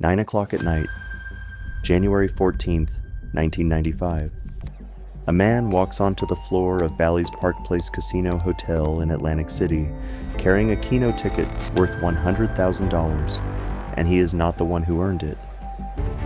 9 o'clock at night, January 14th, 1995. A man walks onto the floor of Bally's Park Place Casino Hotel in Atlantic City, carrying a keno ticket worth $100,000, and he is not the one who earned it.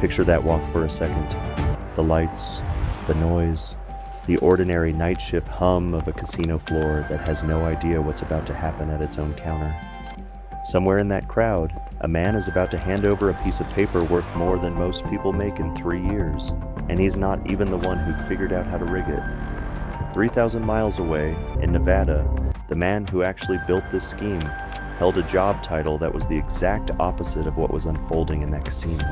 Picture that walk for a second. The lights, the noise, the ordinary night shift hum of a casino floor that has no idea what's about to happen at its own counter. Somewhere in that crowd, a man is about to hand over a piece of paper worth more than most people make in 3 years, and he's not even the one who figured out how to rig it. 3,000 miles away, in Nevada, the man who actually built this scheme held a job title that was the exact opposite of what was unfolding in that casino.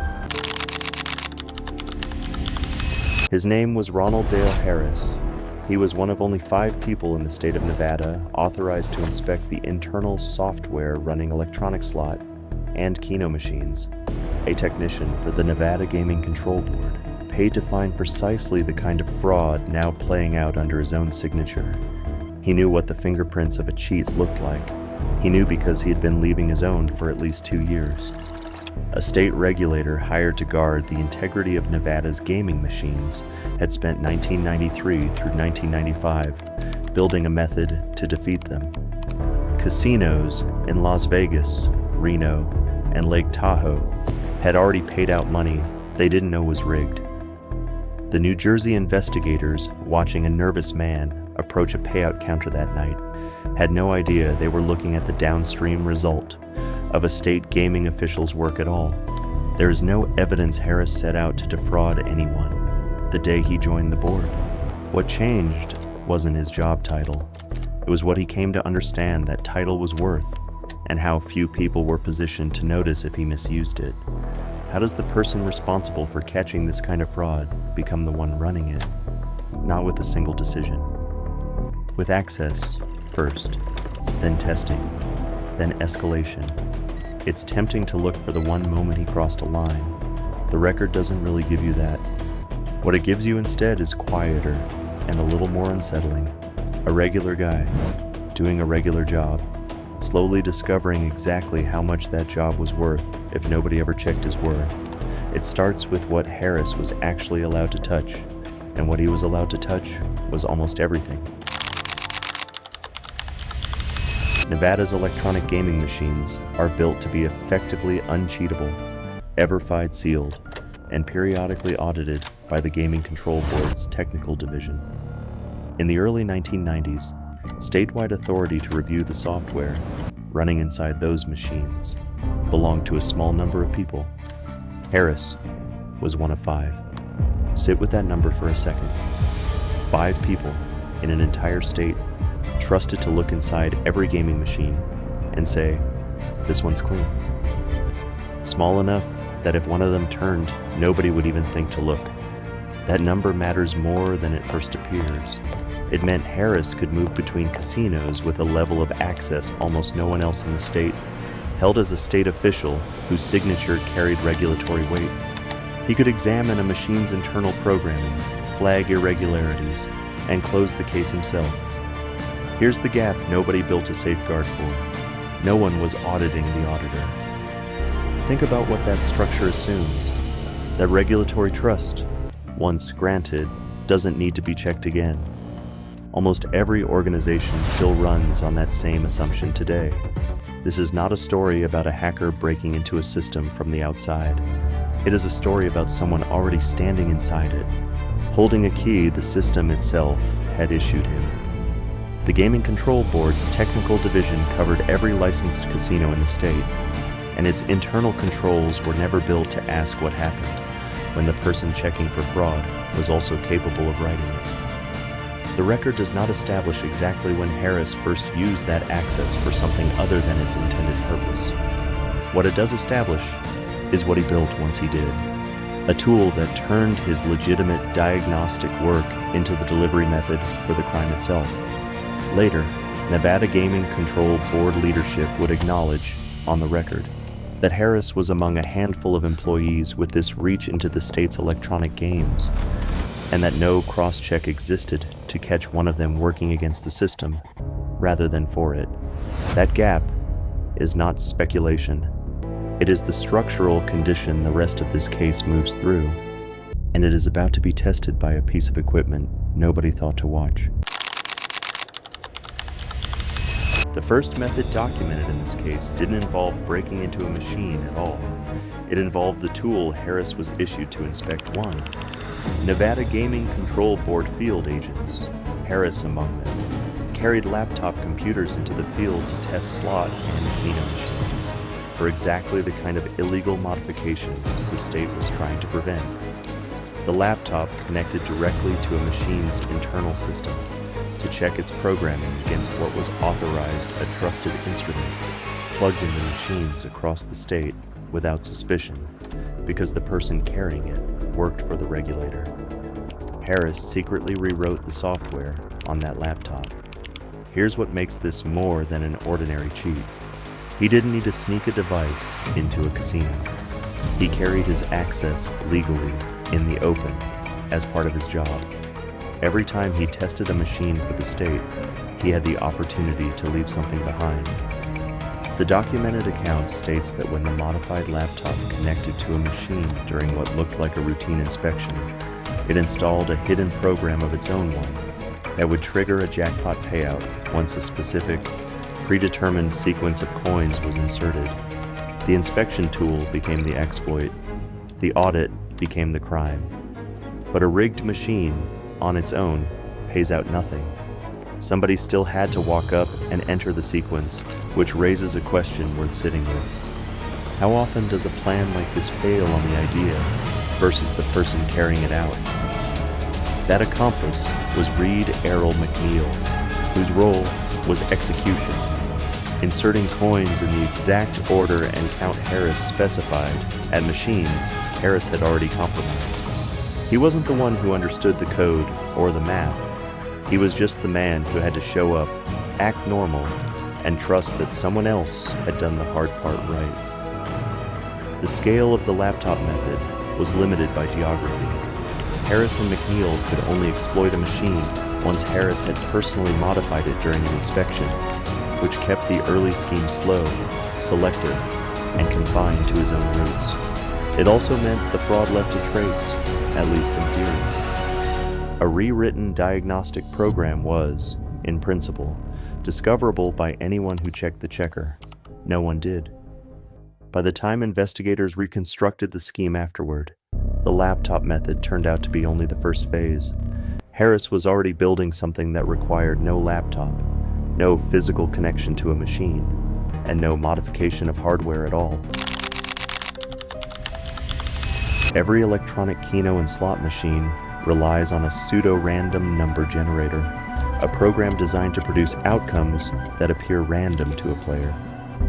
His name was Ronald Harris. He was one of only 5 people in the state of Nevada authorized to inspect the internal software running electronic slot and keno machines, a technician for the Nevada Gaming Control Board, paid to find precisely the kind of fraud now playing out under his own signature. He knew what the fingerprints of a cheat looked like. He knew because he had been leaving his own for at least 2 years. A state regulator hired to guard the integrity of Nevada's gaming machines had spent 1993 through 1995 building a method to defeat them. Casinos in Las Vegas, Reno, and Lake Tahoe had already paid out money they didn't know was rigged. The New Jersey investigators, watching a nervous man approach a payout counter that night, had no idea they were looking at the downstream result of a state gaming official's work at all. There is no evidence Harris set out to defraud anyone the day he joined the board. What changed wasn't his job title. It was what he came to understand that title was worth, and how few people were positioned to notice if he misused it. How does the person responsible for catching this kind of fraud become the one running it? Not with a single decision. With access first, then testing, then escalation. It's tempting to look for the one moment he crossed a line. The record doesn't really give you that. What it gives you instead is quieter and a little more unsettling. A regular guy, doing a regular job, slowly discovering exactly how much that job was worth if nobody ever checked his word. It starts with what Harris was actually allowed to touch, and what he was allowed to touch was almost everything. Nevada's electronic gaming machines are built to be effectively uncheatable, ever-fied sealed, and periodically audited by the Gaming Control Board's technical division. In the early 1990s, statewide authority to review the software running inside those machines belonged to a small number of people. Harris was one of 5. Sit with that number for a second. 5 people in an entire state trusted to look inside every gaming machine and say, this one's clean. Small enough that if one of them turned, nobody would even think to look. That number matters more than it first appears. It meant Harris could move between casinos with a level of access almost no one else in the state held as a state official whose signature carried regulatory weight. He could examine a machine's internal programming, flag irregularities, and close the case himself. Here's the gap nobody built a safeguard for. No one was auditing the auditor. Think about what that structure assumes. That regulatory trust, once granted, doesn't need to be checked again. Almost every organization still runs on that same assumption today. This is not a story about a hacker breaking into a system from the outside. It is a story about someone already standing inside it, holding a key the system itself had issued him. The Gaming Control Board's technical division covered every licensed casino in the state, and its internal controls were never built to ask what happened when the person checking for fraud was also capable of writing it. The record does not establish exactly when Harris first used that access for something other than its intended purpose. What it does establish is what he built once he did, a tool that turned his legitimate diagnostic work into the delivery method for the crime itself. Later, Nevada Gaming Control Board leadership would acknowledge, on the record, that Harris was among a handful of employees with this reach into the state's electronic games, and that no cross-check existed to catch one of them working against the system, rather than for it. That gap is not speculation. It is the structural condition the rest of this case moves through, and it is about to be tested by a piece of equipment nobody thought to watch. The first method documented in this case didn't involve breaking into a machine at all. It involved the tool Harris was issued to inspect one. Nevada Gaming Control Board field agents, Harris among them, carried laptop computers into the field to test slot and keno machines for exactly the kind of illegal modification the state was trying to prevent. The laptop connected directly to a machine's internal system to check its programming against what was authorized a trusted instrument plugged into machines across the state without suspicion because the person carrying it worked for the regulator. Harris secretly rewrote the software on that laptop. Here's what makes this more than an ordinary cheat. He didn't need to sneak a device into a casino. He carried his access legally in the open as part of his job. Every time he tested a machine for the state, he had the opportunity to leave something behind. The documented account states that when the modified laptop connected to a machine during what looked like a routine inspection, it installed a hidden program of its own that would trigger a jackpot payout once a specific, predetermined sequence of coins was inserted. The inspection tool became the exploit. The audit became the crime. But a rigged machine, on its own, pays out nothing. Somebody still had to walk up and enter the sequence, which raises a question worth sitting with. How often does a plan like this fail on the idea versus the person carrying it out? That accomplice was Reed Errol McNeil, whose role was execution, inserting coins in the exact order and count Harris specified at machines Harris had already compromised. He wasn't the one who understood the code or the math. He was just the man who had to show up, act normal, and trust that someone else had done the hard part right. The scale of the laptop method was limited by geography. Harris and McNeil could only exploit a machine once Harris had personally modified it during an inspection, which kept the early scheme slow, selective, and confined to his own roots. It also meant the fraud left a trace, at least in theory. A rewritten diagnostic program was, in principle, discoverable by anyone who checked the checker. No one did. By the time investigators reconstructed the scheme afterward, the laptop method turned out to be only the first phase. Harris was already building something that required no laptop, no physical connection to a machine, and no modification of hardware at all. Every electronic keno and slot machine relies on a pseudo-random number generator, a program designed to produce outcomes that appear random to a player,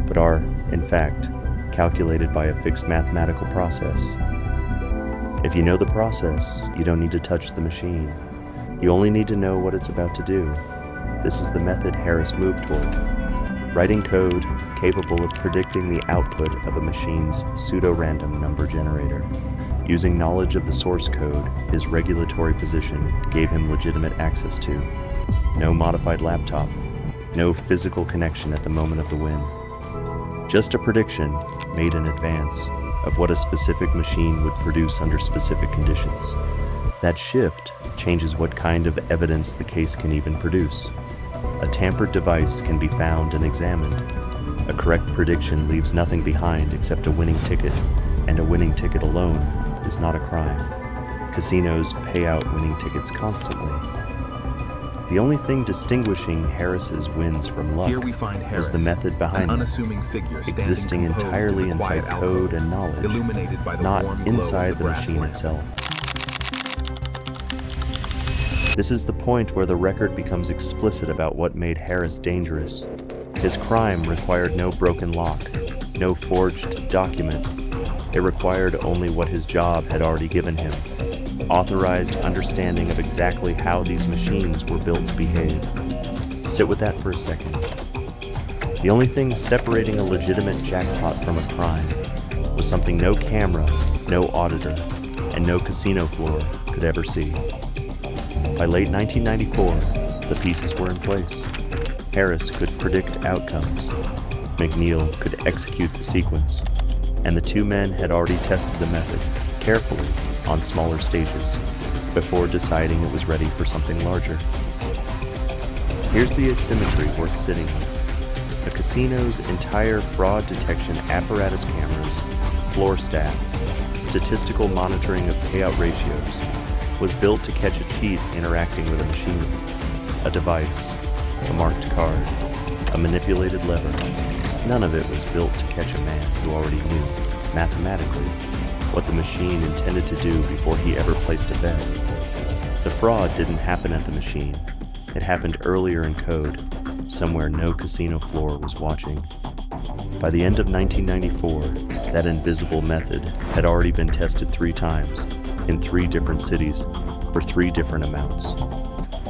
but are, in fact, calculated by a fixed mathematical process. If you know the process, you don't need to touch the machine. You only need to know what it's about to do. This is the method Harris moved toward, writing code capable of predicting the output of a machine's pseudo-random number generator. Using knowledge of the source code his regulatory position gave him legitimate access to. No modified laptop, no physical connection at the moment of the win. Just a prediction made in advance of what a specific machine would produce under specific conditions. That shift changes what kind of evidence the case can even produce. A tampered device can be found and examined. A correct prediction leaves nothing behind except a winning ticket, and a winning ticket alone is not a crime. Casinos pay out winning tickets constantly. The only thing distinguishing Harris's wins from luck was the method behind them, existing entirely inside code and knowledge, not inside the machine itself. This is the point where the record becomes explicit about what made Harris dangerous. His crime required no broken lock, no forged document. It required only what his job had already given him: authorized understanding of exactly how these machines were built to behave. Sit with that for a second. The only thing separating a legitimate jackpot from a crime was something no camera, no auditor, and no casino floor could ever see. By late 1994, the pieces were in place. Harris could predict outcomes. McNeil could execute the sequence. and the two men had already tested the method carefully on smaller stages before deciding it was ready for something larger. Here's the asymmetry worth sitting on. A casino's entire fraud detection apparatus, cameras, floor staff, statistical monitoring of payout ratios was built to catch a cheat interacting with a machine, a device, a marked card, a manipulated lever. None of it was built to catch a man who already knew, mathematically, what the machine intended to do before he ever placed a bet. The fraud didn't happen at the machine. It happened earlier in code, somewhere no casino floor was watching. By the end of 1994, that invisible method had already been tested 3 times, in 3 different cities, for 3 different amounts.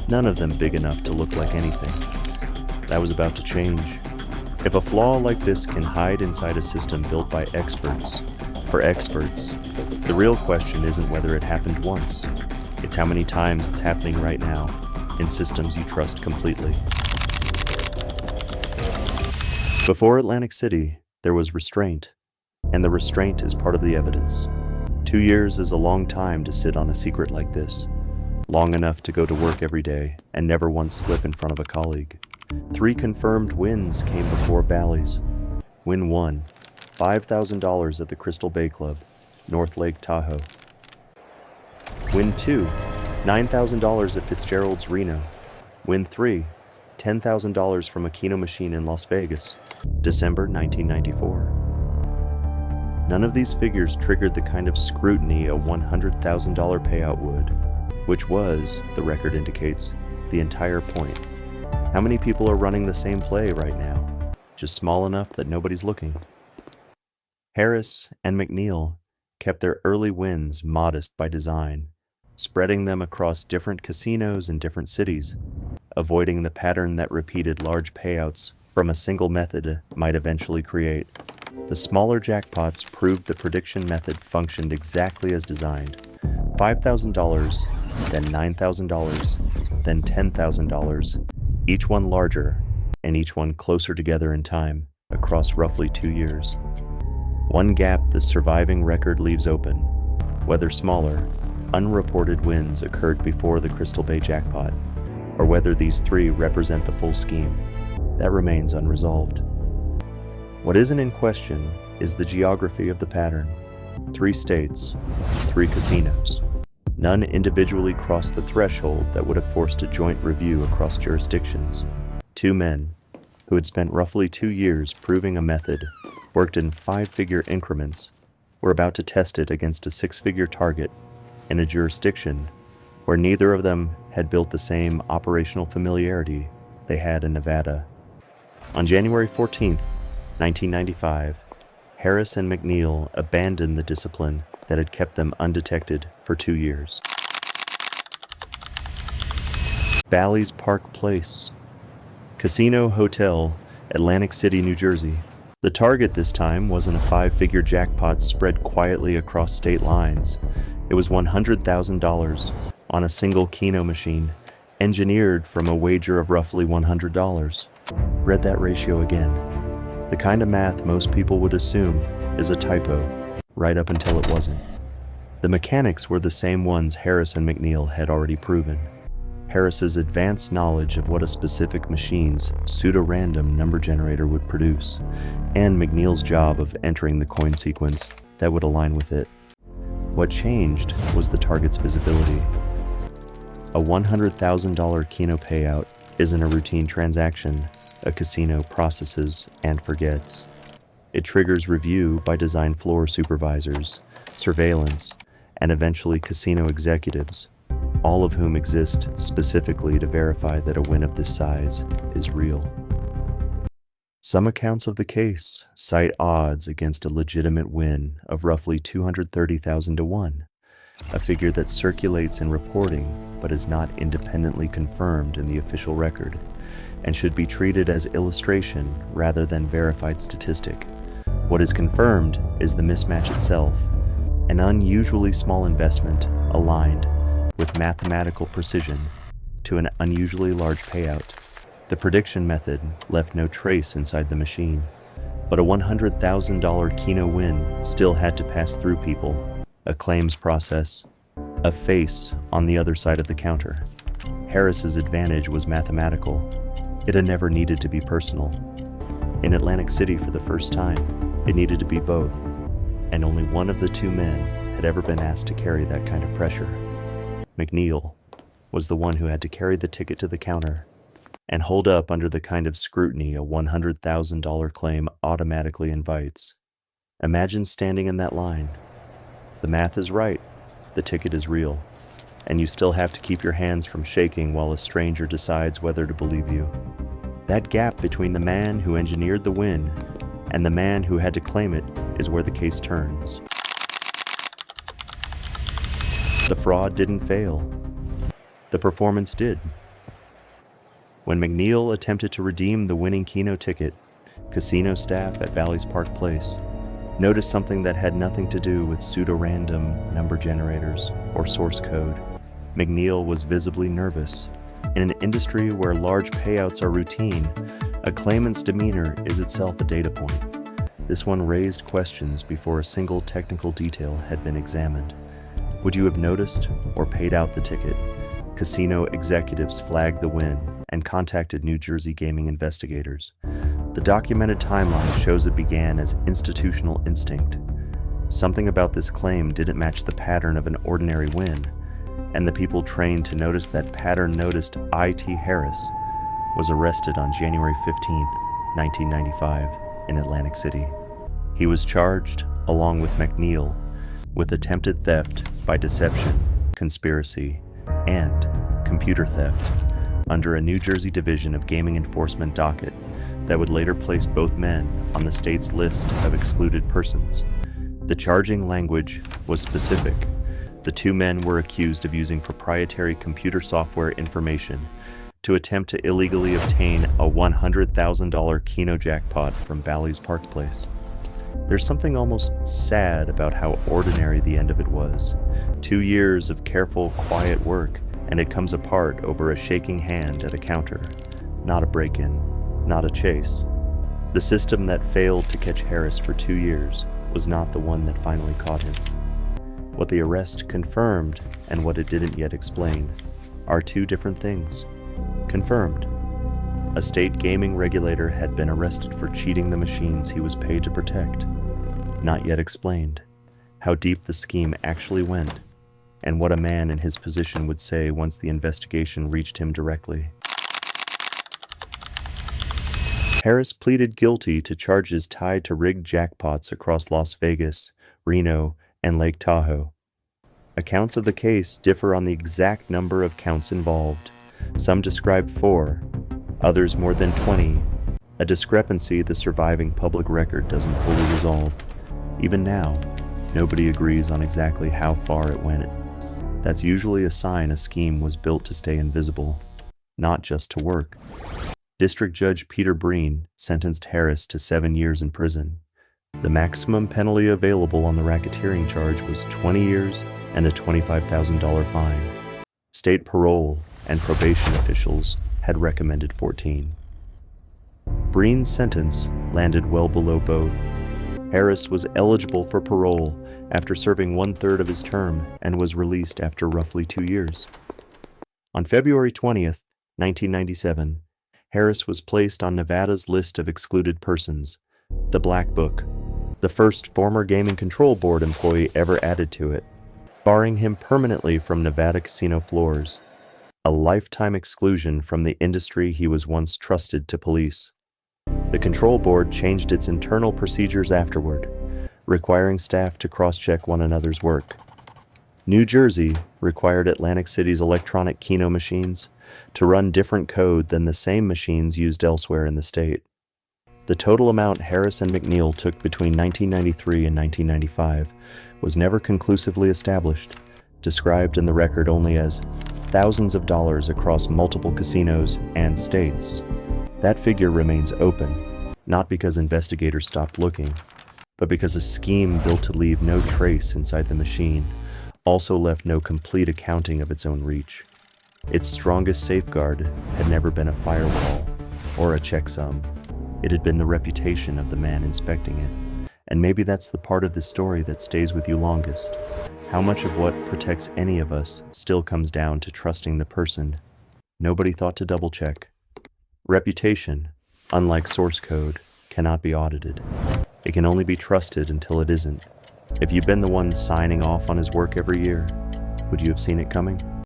None of them big enough to look like anything. That was about to change. If a flaw like this can hide inside a system built by experts, for experts, the real question isn't whether it happened once. It's how many times it's happening right now, in systems you trust completely. Before Atlantic City, there was restraint, and the restraint is part of the evidence. 2 years is a long time to sit on a secret like this. Long enough to go to work every day and never once slip in front of a colleague. 3 confirmed wins came before Bally's. Win 1, $5,000 at the Crystal Bay Club, North Lake Tahoe. Win 2, $9,000 at Fitzgerald's Reno. Win 3, $10,000 from a keno machine in Las Vegas, December 1994. None of these figures triggered the kind of scrutiny a $100,000 payout would, which was, the record indicates, the entire point. How many people are running the same play right now, just small enough that nobody's looking? Harris and McNeil kept their early wins modest by design, spreading them across different casinos in different cities, avoiding the pattern that repeated large payouts from a single method might eventually create. The smaller jackpots proved the prediction method functioned exactly as designed. $5,000, then $9,000, then $10,000, each one larger, and each one closer together in time, across roughly 2 years. One gap the surviving record leaves open, whether smaller, unreported wins occurred before the Crystal Bay jackpot, or whether these 3 represent the full scheme. That remains unresolved. What isn't in question is the geography of the pattern. 3 states, 3 casinos. None individually crossed the threshold that would have forced a joint review across jurisdictions. 2 men, who had spent roughly 2 years proving a method, worked in 5-figure increments, were about to test it against a 6-figure target in a jurisdiction where neither of them had built the same operational familiarity they had in Nevada. On January 14th, 1995, Harris and McNeil abandoned the discipline that had kept them undetected for 2 years. Bally's Park Place, Casino Hotel, Atlantic City, New Jersey. The target this time wasn't a 5-figure jackpot spread quietly across state lines. It was $100,000 on a single keno machine, engineered from a wager of roughly $100. Read that ratio again. The kind of math most people would assume is a typo, right up until it wasn't. The mechanics were the same ones Harris and McNeil had already proven. Harris's advanced knowledge of what a specific machine's pseudo-random number generator would produce, and McNeil's job of entering the coin sequence that would align with it. What changed was the target's visibility. A $100,000 keno payout isn't a routine transaction a casino processes and forgets. It triggers review by design floor supervisors, surveillance, and eventually casino executives, all of whom exist specifically to verify that a win of this size is real. Some accounts of the case cite odds against a legitimate win of roughly 230,000 to 1, a figure that circulates in reporting but is not independently confirmed in the official record, and should be treated as illustration rather than verified statistic. What is confirmed is the mismatch itself, an unusually small investment aligned with mathematical precision to an unusually large payout. The prediction method left no trace inside the machine. But a $100,000 keno win still had to pass through people, a claims process, a face on the other side of the counter. Harris's advantage was mathematical. It had never needed to be personal. In Atlantic City for the first time, it needed to be both, and only one of the two men had ever been asked to carry that kind of pressure. McNeil was the one who had to carry the ticket to the counter and hold up under the kind of scrutiny a $100,000 claim automatically invites. Imagine standing in that line. The math is right, the ticket is real, and you still have to keep your hands from shaking while a stranger decides whether to believe you. That gap between the man who engineered the win and the man who had to claim it is where the case turns. The fraud didn't fail. The performance did. When McNeil attempted to redeem the winning keno ticket, casino staff at Bally's Park Place noticed something that had nothing to do with pseudo-random number generators or source code. McNeil was visibly nervous. In an industry where large payouts are routine, a claimant's demeanor is itself a data point. This one raised questions before a single technical detail had been examined. Would you have noticed or paid out the ticket? Casino executives flagged the win and contacted New Jersey gaming investigators. The documented timeline shows it began as institutional instinct. Something about this claim didn't match the pattern of an ordinary win, and the people trained to notice that pattern noticed I.T. Harris was arrested on January 15, 1995, in Atlantic City. He was charged, along with McNeil, with attempted theft by deception, conspiracy, and computer theft under a New Jersey division of gaming enforcement docket that would later place both men on the state's list of excluded persons. The charging language was specific. The two men were accused of using proprietary computer software information to attempt to illegally obtain a $100,000 keno jackpot from Bally's Park Place. There's something almost sad about how ordinary the end of it was. 2 years of careful, quiet work, and it comes apart over a shaking hand at a counter. Not a break-in, not a chase. The system that failed to catch Harris for 2 years was not the one that finally caught him. What the arrest confirmed and what it didn't yet explain are two different things. Confirmed. A state gaming regulator had been arrested for cheating the machines he was paid to protect. Not yet explained. How deep the scheme actually went, and what a man in his position would say once the investigation reached him directly. Harris pleaded guilty to charges tied to rigged jackpots across Las Vegas, Reno, and Lake Tahoe. Accounts of the case differ on the exact number of counts involved. Some describe 4, others more than 20, a discrepancy the surviving public record doesn't fully resolve. Even now, nobody agrees on exactly how far it went. That's usually a sign a scheme was built to stay invisible, not just to work. District Judge Peter Breen sentenced Harris to 7 years in prison. The maximum penalty available on the racketeering charge was 20 years and a $25,000 fine. State parole and probation officials had recommended 14. Breen's sentence landed well below both. Harris was eligible for parole after serving 1/3 of his term and was released after roughly 2 years. On February 20th, 1997, Harris was placed on Nevada's list of excluded persons, the Black Book, the first former Gaming Control Board employee ever added to it, barring him permanently from Nevada casino floors, a lifetime exclusion from the industry he was once trusted to police. The Control Board changed its internal procedures afterward, requiring staff to cross-check one another's work. New Jersey required Atlantic City's electronic keno machines to run different code than the same machines used elsewhere in the state. The total amount Harris and McNeil took between 1993 and 1995 was never conclusively established, described in the record only as thousands of dollars across multiple casinos and states. That figure remains open, not because investigators stopped looking, but because a scheme built to leave no trace inside the machine also left no complete accounting of its own reach. Its strongest safeguard had never been a firewall or a checksum. It had been the reputation of the man inspecting it. And maybe that's the part of the story that stays with you longest. How much of what protects any of us still comes down to trusting the person nobody thought to double check. Reputation, unlike source code, cannot be audited. It can only be trusted until it isn't. If you've been the one signing off on his work every year, would you have seen it coming?